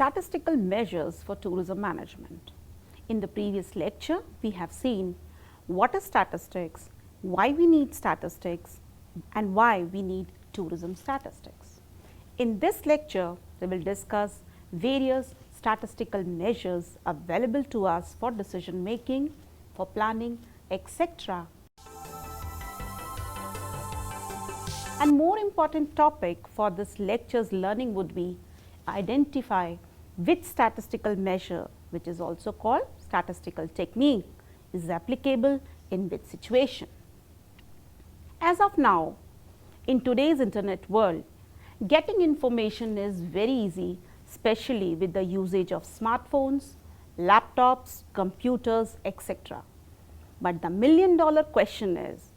statistical measures for tourism management. In the previous lecture, we have seen what is statistics, why we need statistics, and why we need tourism statistics. In this lecture, we will discuss various statistical measures available to us for decision making, for planning, etc. And more important topic for this lecture's learning would be identify which statistical measure, which is also called statistical technique, is applicable in which situation. As of now, in today's internet world, getting information is very easy, especially with the usage of smartphones, laptops, computers, etc. But the million-dollar question is,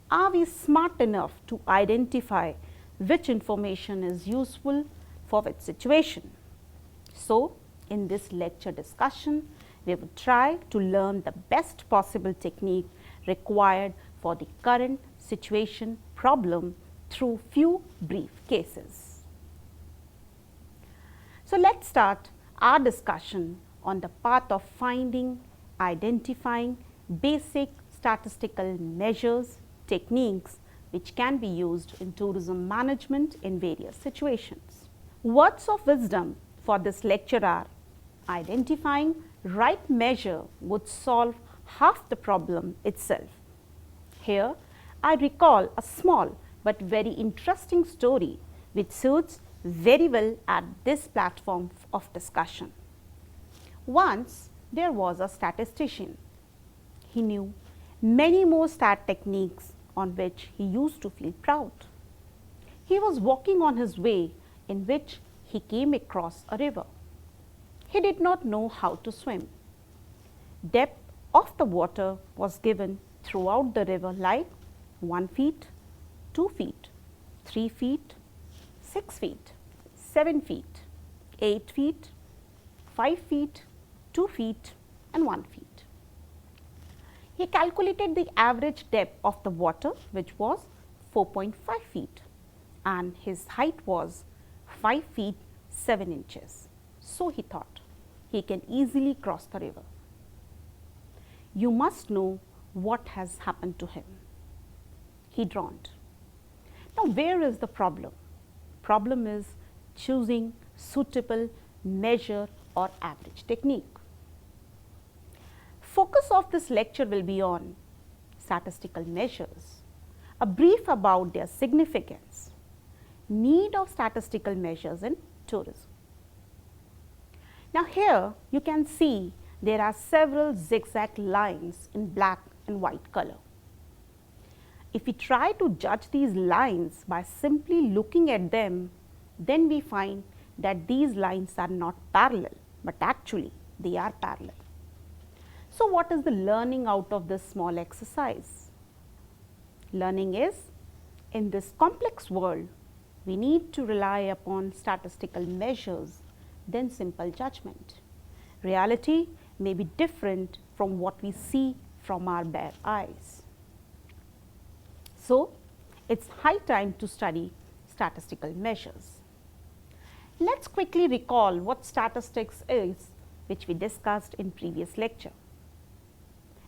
are we smart enough to identify which information is useful for which situation? So, in this lecture discussion, we will try to learn the best possible technique required for the current situation problem through few brief cases. So, let us start our discussion on the path of finding, identifying basic statistical measures, techniques which can be used in tourism management in various situations. Words of wisdom for this lecture are: identifying right measure would solve half the problem itself. Here, I recall a small but very interesting story which suits very well at this platform of discussion. Once there was a statistician. He knew many more stat techniques on which he used to feel proud. He was walking on his way in which he came across a river. He did not know how to swim. Depth of the water was given throughout the river like 1 feet, 2 feet, 3 feet, 6 feet, 7 feet, 8 feet, 5 feet, 2 feet and 1 feet. He calculated the average depth of the water, which was 4.5 feet, and his height was 5 feet 7 inches. So he thought he can easily cross the river. You must know what has happened to him. He drowned. Now, where is the problem? Problem is choosing suitable measure or average technique. Focus of this lecture will be on statistical measures, a brief about their significance, need of statistical measures in tourism. Now, here you can see there are several zigzag lines in black and white color. If we try to judge these lines by simply looking at them, then we find that these lines are not parallel, but actually they are parallel. So, what is the learning out of this small exercise? Learning is, in this complex world, we need to rely upon statistical measures than simple judgment. Reality may be different from what we see from our bare eyes. So, it is high time to study statistical measures. Let us quickly recall what statistics is, which we discussed in previous lecture.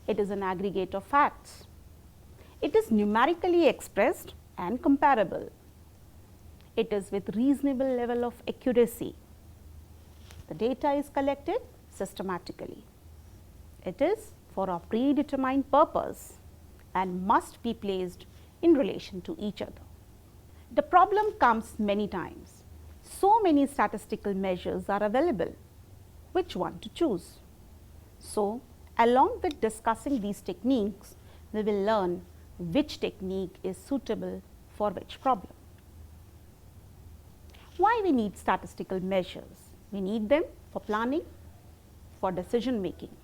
It is an aggregate of facts. It is numerically expressed and comparable. It is with reasonable level of accuracy. The data is collected systematically. It is for a predetermined purpose and must be placed in relation to each other. The problem comes many times. So many statistical measures are available. Which one to choose? So, along with discussing these techniques, we will learn which technique is suitable for which problem. Why we need statistical measures? We need them for planning, for decision making,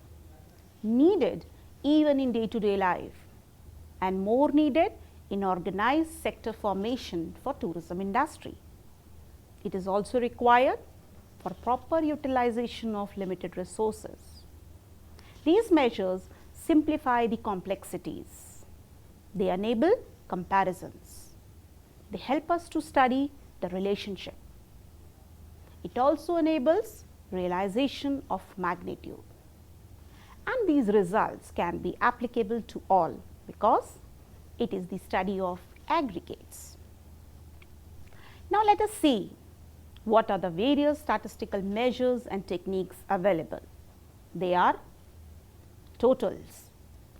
needed even in day-to-day life, and more needed in organized sector formation for tourism industry. It is also required for proper utilization of limited resources. These measures simplify the complexities. They enable comparisons. They help us to study the relationship. It also enables realization of magnitude. And these results can be applicable to all because it is the study of aggregates. Now, let us see what are the various statistical measures and techniques available. They are totals,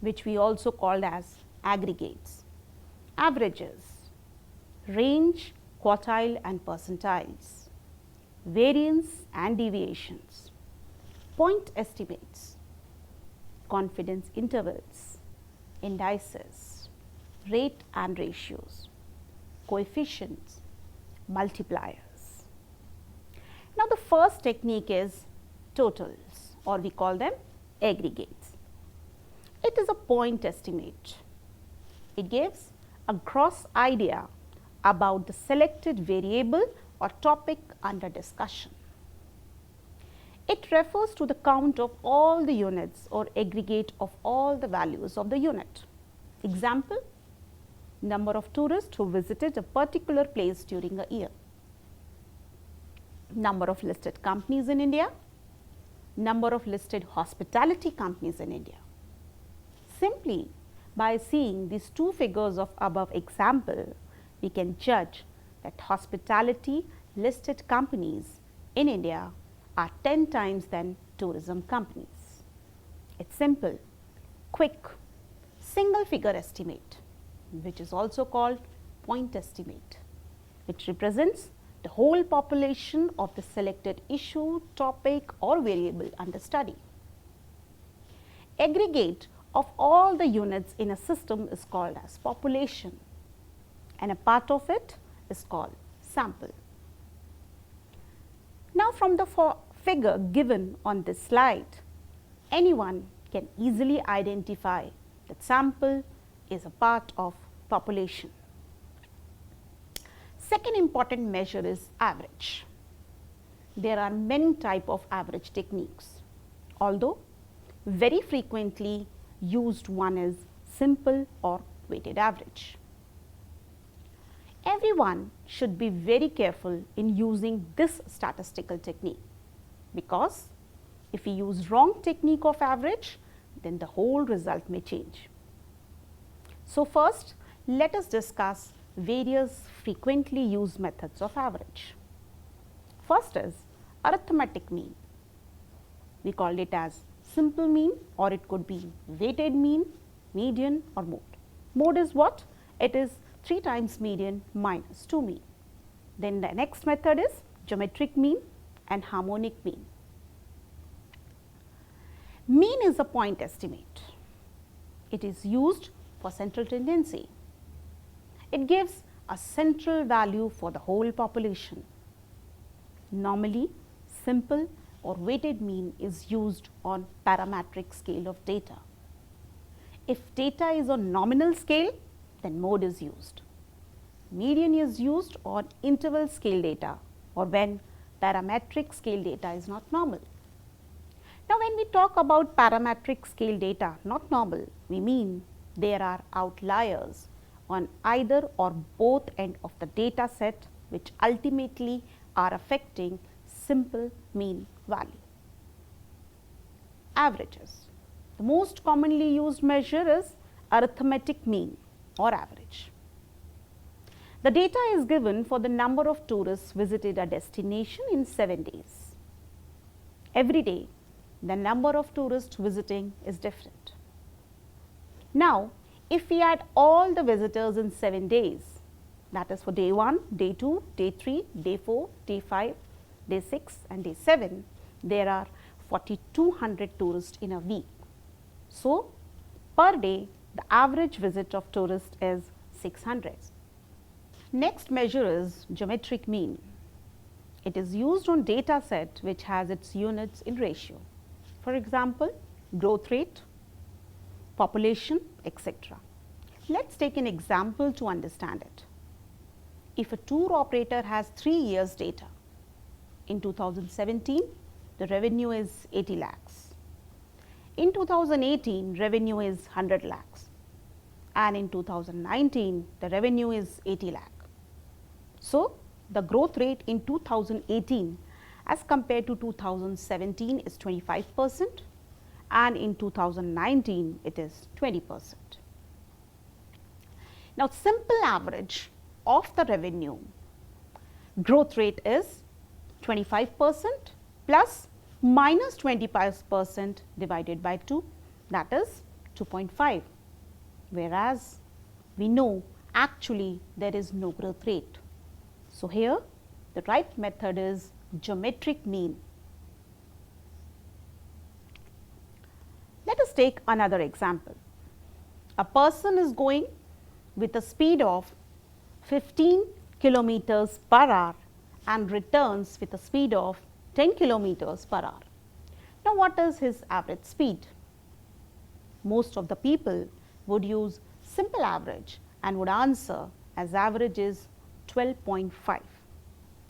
which we also called as aggregates, averages, range, quartile and percentiles, variance and deviations, point estimates, confidence intervals, indices, rate and ratios, coefficients, multipliers. Now, the first technique is totals, or we call them aggregates. It is a point estimate. It gives a gross idea about the selected variable or topic under discussion. It refers to the count of all the units or aggregate of all the values of the unit. Example, number of tourists who visited a particular place during a year, number of listed companies in India, number of listed hospitality companies in India. Simply by seeing these two figures of above example, we can judge that hospitality listed companies in India are 10 times than tourism companies. It's simple, quick, single figure estimate, which is also called point estimate, which represents the whole population of the selected issue, topic or variable under study. Aggregate of all the units in a system is called as population, and a part of it is called sample. Now, from the figure given on this slide, anyone can easily identify that sample is a part of population. Second important measure is average. There are many types of average techniques, although very frequently used one is simple or weighted average. Everyone should be very careful in using this statistical technique, because if we use wrong technique of average, then the whole result may change. So, first let us discuss various frequently used methods of average. First is arithmetic mean. We called it as simple mean, or it could be weighted mean, median or mode. Mode is what? It is 3 times median minus 2 mean. Then the next method is geometric mean and harmonic mean. Mean is a point estimate. It is used for central tendency. It gives a central value for the whole population. Normally, simple or weighted mean is used on parametric scale of data. If data is on nominal scale, then mode is used. Median is used on interval scale data, or when parametric scale data is not normal. Now, when we talk about parametric scale data not normal, we mean there are outliers on either or both end of the data set, which ultimately are affecting simple mean value. Averages. The most commonly used measure is arithmetic mean or average. The data is given for the number of tourists visited a destination in 7 days. Every day, the number of tourists visiting is different. Now, if we add all the visitors in 7 days, that is for day 1, day 2, day 3, day 4, day 5, day 6 and day 7, there are 4,200 tourists in a week. So, per day the average visit of tourists is 600. Next measure is geometric mean. It is used on data set which has its units in ratio. For example, growth rate, population, etc. Let's take an example to understand it. If a tour operator has 3 years data, in 2017 the revenue is 80 lakhs. In 2018 revenue is 100 lakhs, and in 2019 the revenue is 80 lakh. So, the growth rate in 2018 as compared to 2017 is 25% and in 2019 it is 20%. Now, simple average of the revenue growth rate is 25% plus minus 25% divided by 2, that is 2.5, whereas we know actually there is no growth rate. So, here the right method is geometric mean. Let us take another example. A person is going with a speed of 15 kilometers per hour and returns with a speed of 10 kilometers per hour. Now, what is his average speed? Most of the people would use simple average and would answer as average is 12.5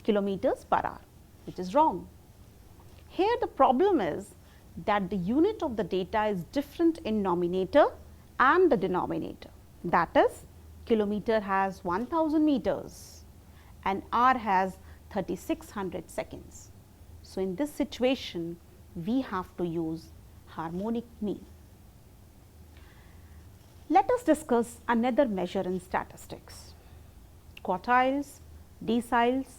kilometers per hour, which is wrong. Here the problem is that the unit of the data is different in numerator and the denominator. That is, kilometer has 1000 meters and hour has 3600 seconds. So, in this situation we have to use harmonic mean. Let us discuss another measure in statistics: quartiles, deciles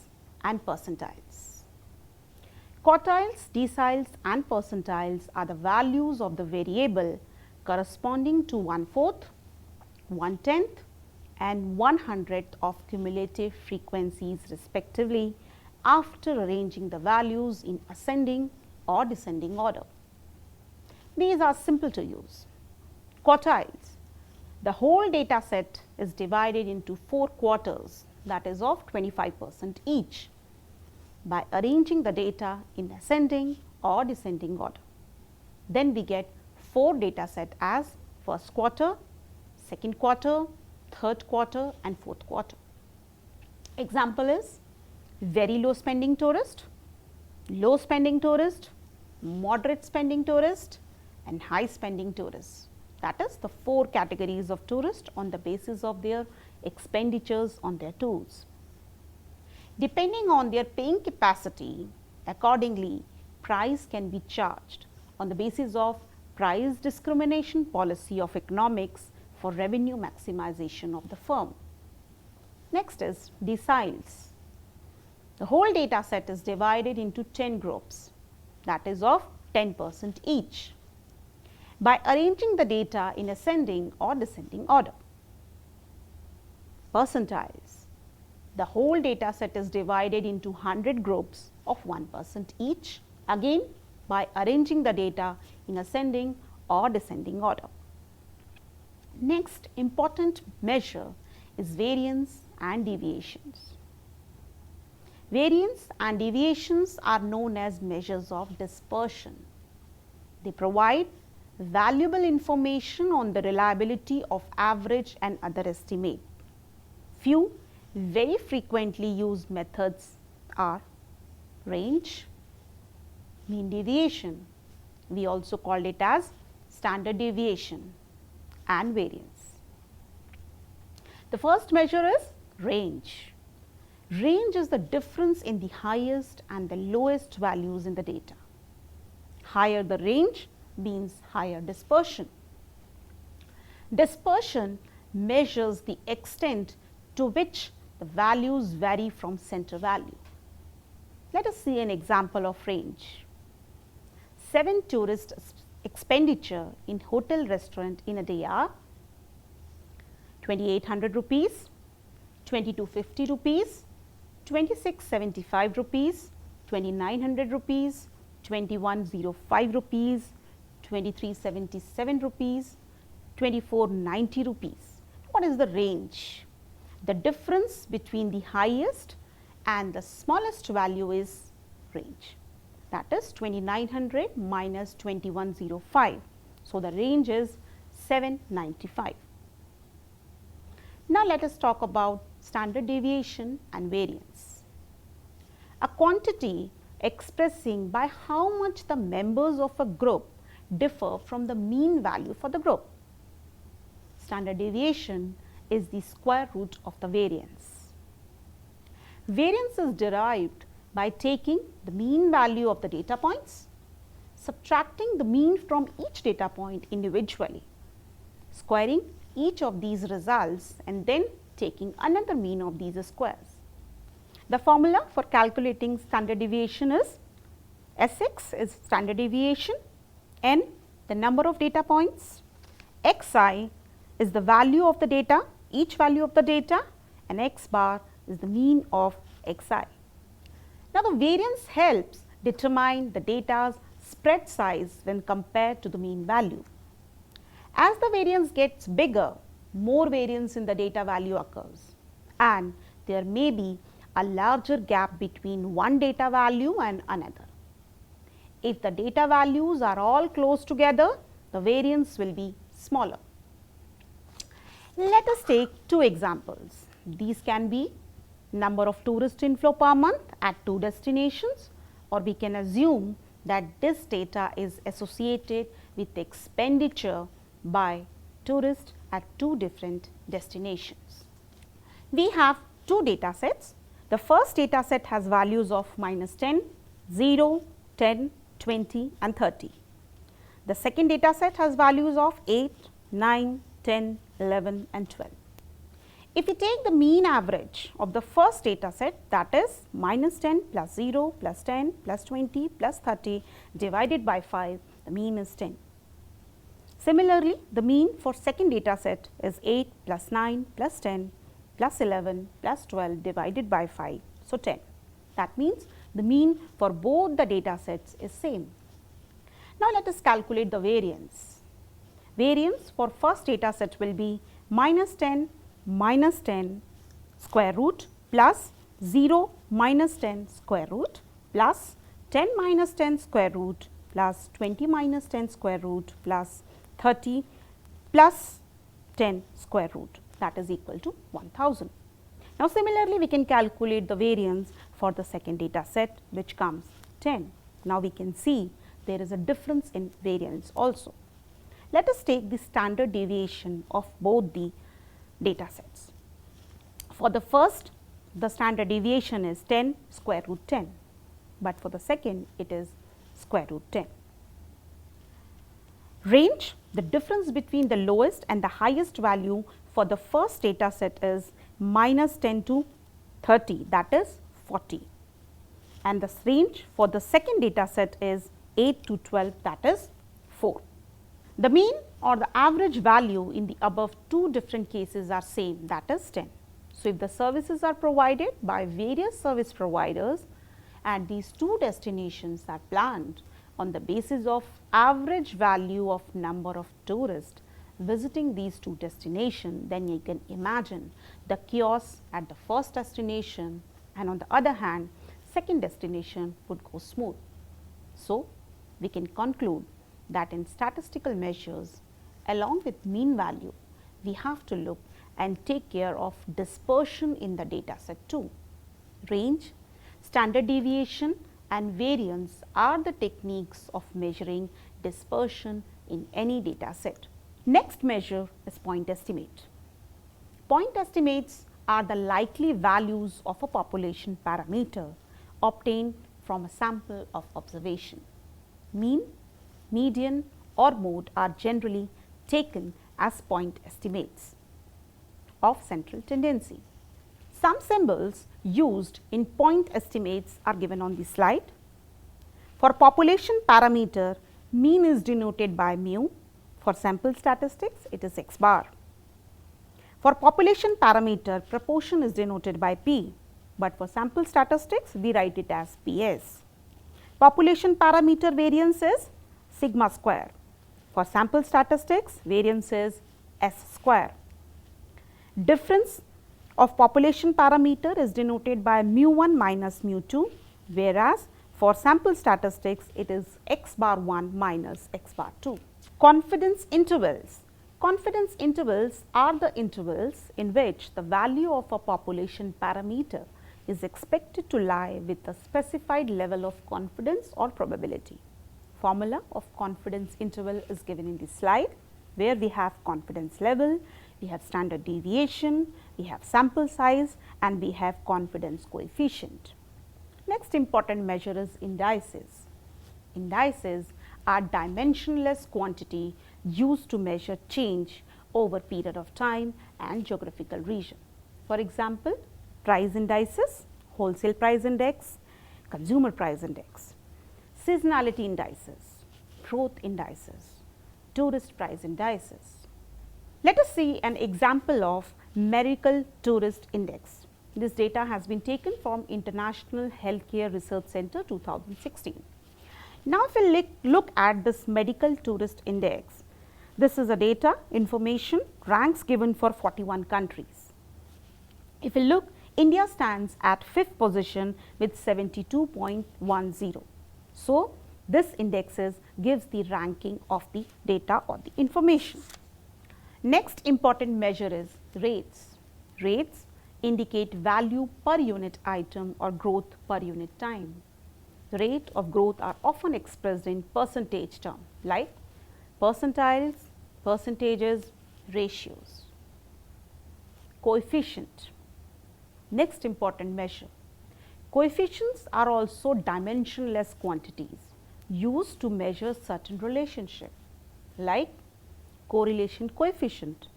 and percentiles. Quartiles, deciles and percentiles are the values of the variable corresponding to 1/4, 1/10 and 1/100th of cumulative frequencies respectively, after arranging the values in ascending or descending order. These are simple to use. Quartiles: the whole data set is divided into 4 quarters, that is of 25% each, by arranging the data in ascending or descending order. Then we get 4 data set as first quarter, second quarter, third quarter and fourth quarter. Example is very low spending tourist, low spending tourist, moderate spending tourist and high spending tourist. That is the 4 categories of tourists on the basis of their expenditures on their tours. Depending on their paying capacity, accordingly price can be charged on the basis of price discrimination policy of economics for revenue maximization of the firm. Next is deciles. The whole data set is divided into 10 groups, that is of 10% each, by arranging the data in ascending or descending order. Percentiles. The whole data set is divided into 100 groups of 1% each, again by arranging the data in ascending or descending order. Next important measure is variance and deviations. Variance and deviations are known as measures of dispersion. They provide valuable information on the reliability of average and other estimate. Few very frequently used methods are range, mean deviation, we also call it as standard deviation, and variance. The first measure is range. Range is the difference in the highest and the lowest values in the data. Higher the range means higher dispersion. Dispersion measures the extent to which the values vary from center value. Let us see an example of range. 7 tourist expenditure in hotel restaurant in a day are 2800 rupees, 2250 rupees, 2675 rupees, 2900 rupees, 2105 rupees, 2377 rupees, 2490 rupees. What is the range? The difference between the highest and the smallest value is range, that is 2900 minus 2105. So, the range is 795. Now, let us talk about standard deviation and variance. A quantity expressing by how much the members of a group differ from the mean value for the group. Standard deviation is the square root of the variance. Variance is derived by taking the mean value of the data points, subtracting the mean from each data point individually, squaring each of these results and then taking another mean of these squares. The formula for calculating standard deviation is Sx is standard deviation, n the number of data points, xi is the value of the data, each value of the data, and x bar is the mean of xi. Now, the variance helps determine the data's spread size when compared to the mean value. As the variance gets bigger, more variance in the data value occurs, and there may be a larger gap between one data value and another. If the data values are all close together, the variance will be smaller. Let us take two examples. These can be number of tourist inflow per month at two destinations, or we can assume that this data is associated with expenditure by tourists at two different destinations. We have two data sets. The first data set has values of -10, 0, 10, 20 and 30. The second data set has values of 8, 9, 10, 11 and 12. If we take the mean average of the first data set, that is -10 plus 0 plus 10 plus 20 plus 30 divided by 5, the mean is 10. Similarly, the mean for second data set is 8 plus 9 plus 10 plus 11 plus 12 divided by 5, so 10. That means the mean for both the data sets is same. Now, let us calculate the variance. Variance for first data set will be -10 minus 10 square root plus 0 minus 10 square root plus 10 minus 10 square root plus 20 minus 10 square root plus 30 plus 10 square root, that is equal to 1000. Now, similarly, we can calculate the variance for the second data set, which comes 10. Now, we can see there is a difference in variance also. Let us take the standard deviation of both the data sets. For the first, the standard deviation is 10 square root 10, but for the second it is square root 10. Range, the difference between the lowest and the highest value for the first data set is -10 to 30, that is 40, and the range for the second data set is 8 to 12, that is 4. The mean or the average value in the above two different cases are same, that is 10. So, if the services are provided by various service providers and these two destinations are planned on the basis of average value of number of tourists visiting these two destinations, then you can imagine the chaos at the first destination, and on the other hand second destination would go smooth. So, we can conclude that in statistical measures, along with mean value, we have to look and take care of dispersion in the data set too. Range, standard deviation and variance are the techniques of measuring dispersion in any data set. Next measure is point estimate. Point estimates are the likely values of a population parameter obtained from a sample of observation. Mean, median or mode are generally taken as point estimates of central tendency. Some symbols used in point estimates are given on the slide. For population parameter, mean is denoted by mu. For sample statistics, it is x bar. For population parameter, proportion is denoted by p, but for sample statistics, we write it as ps. Population parameter variance is sigma square. For sample statistics, variance is s square. Difference of population parameter is denoted by mu1 minus mu2, whereas for sample statistics, it is x bar 1 minus x bar 2. Confidence intervals. Confidence intervals are the intervals in which the value of a population parameter is expected to lie with a specified level of confidence or probability. Formula of confidence interval is given in the slide, where we have confidence level, we have standard deviation, we have sample size and we have confidence coefficient. Next important measure is indices. Indices are dimensionless quantity used to measure change over period of time and geographical region. For example, price indices, wholesale price index, consumer price index, seasonality indices, growth indices, tourist price indices. Let us see an example of Miracle Tourist Index. This data has been taken from International Healthcare Research Center 2016. Now, if we look at this Medical Tourist Index, this is a data information ranks given for 41 countries. If we look, India stands at 5th position with 72.10. So, this indexes gives the ranking of the data or the information. Next important measure is rates. Rates indicate value per unit item or growth per unit time. The rate of growth are often expressed in percentage term like percentiles, percentages, ratios. Coefficient. Next important measure. Coefficients are also dimensionless quantities used to measure certain relationship like correlation coefficient.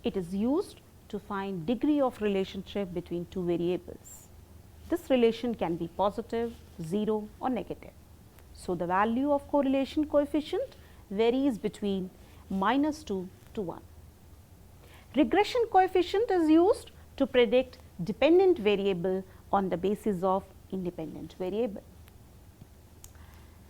It is used to find degree of relationship between two variables. This relation can be positive, 0 or negative. So, the value of correlation coefficient varies between -2 to 1. Regression coefficient is used to predict dependent variable on the basis of independent variable.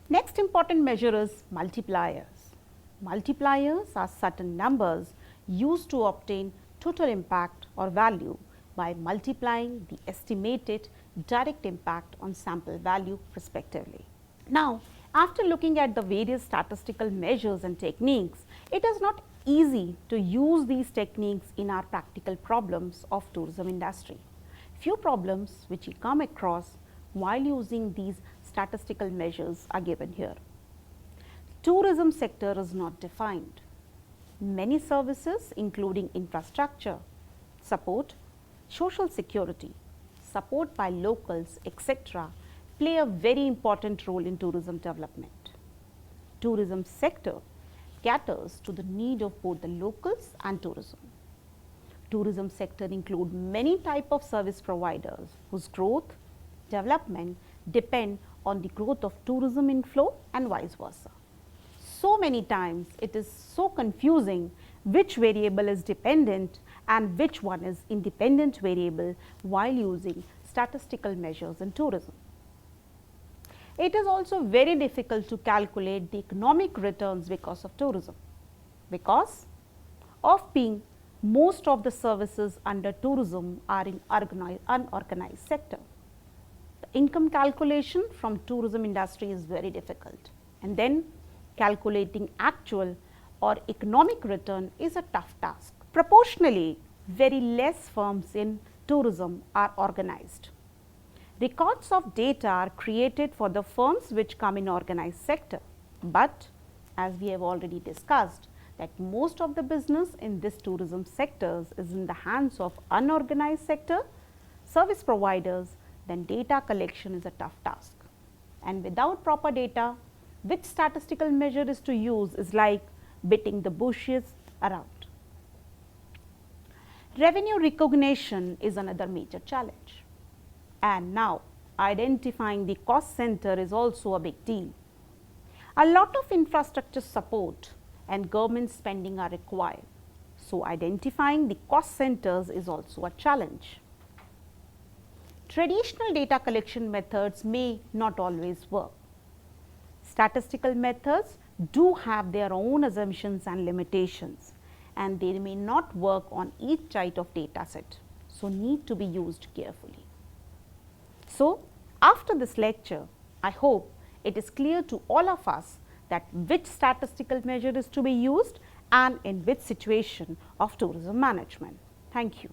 Next important measure is multipliers. Multipliers are certain numbers used to obtain total impact or value by multiplying the estimated direct impact on sample value respectively. Now, after looking at the various statistical measures and techniques, it is not easy to use these techniques in our practical problems of tourism industry. Few problems which we come across while using these statistical measures are given here. Tourism sector is not defined. Many services including infrastructure, support, social security, support by locals, etc., play a very important role in tourism development. Tourism sector caters to the need of both the locals and tourism. Tourism sector include many type of service providers whose growth, development depend on the growth of tourism inflow and vice versa. So many times it is so confusing which variable is dependent and which one is independent variable while using statistical measures in tourism. It is also very difficult to calculate the economic returns because of tourism, because of being most of the services under tourism are in unorganized sector. The income calculation from tourism industry is very difficult, and then calculating actual or economic return is a tough task. Proportionally, very less firms in tourism are organized. Records of data are created for the firms which come in organized sector, but as we have already discussed that most of the business in this tourism sectors is in the hands of unorganized sector service providers, then data collection is a tough task. And without proper data, which statistical measure is to use is like beating the bushes around. Revenue recognition is another major challenge. And now, identifying the cost center is also a big deal. A lot of infrastructure support and government spending are required. So, identifying the cost centers is also a challenge. Traditional data collection methods may not always work. Statistical methods do have their own assumptions and limitations, and they may not work on each type of data set. So, need to be used carefully. So, after this lecture, I hope it is clear to all of us that which statistical measure is to be used and in which situation of tourism management. Thank you.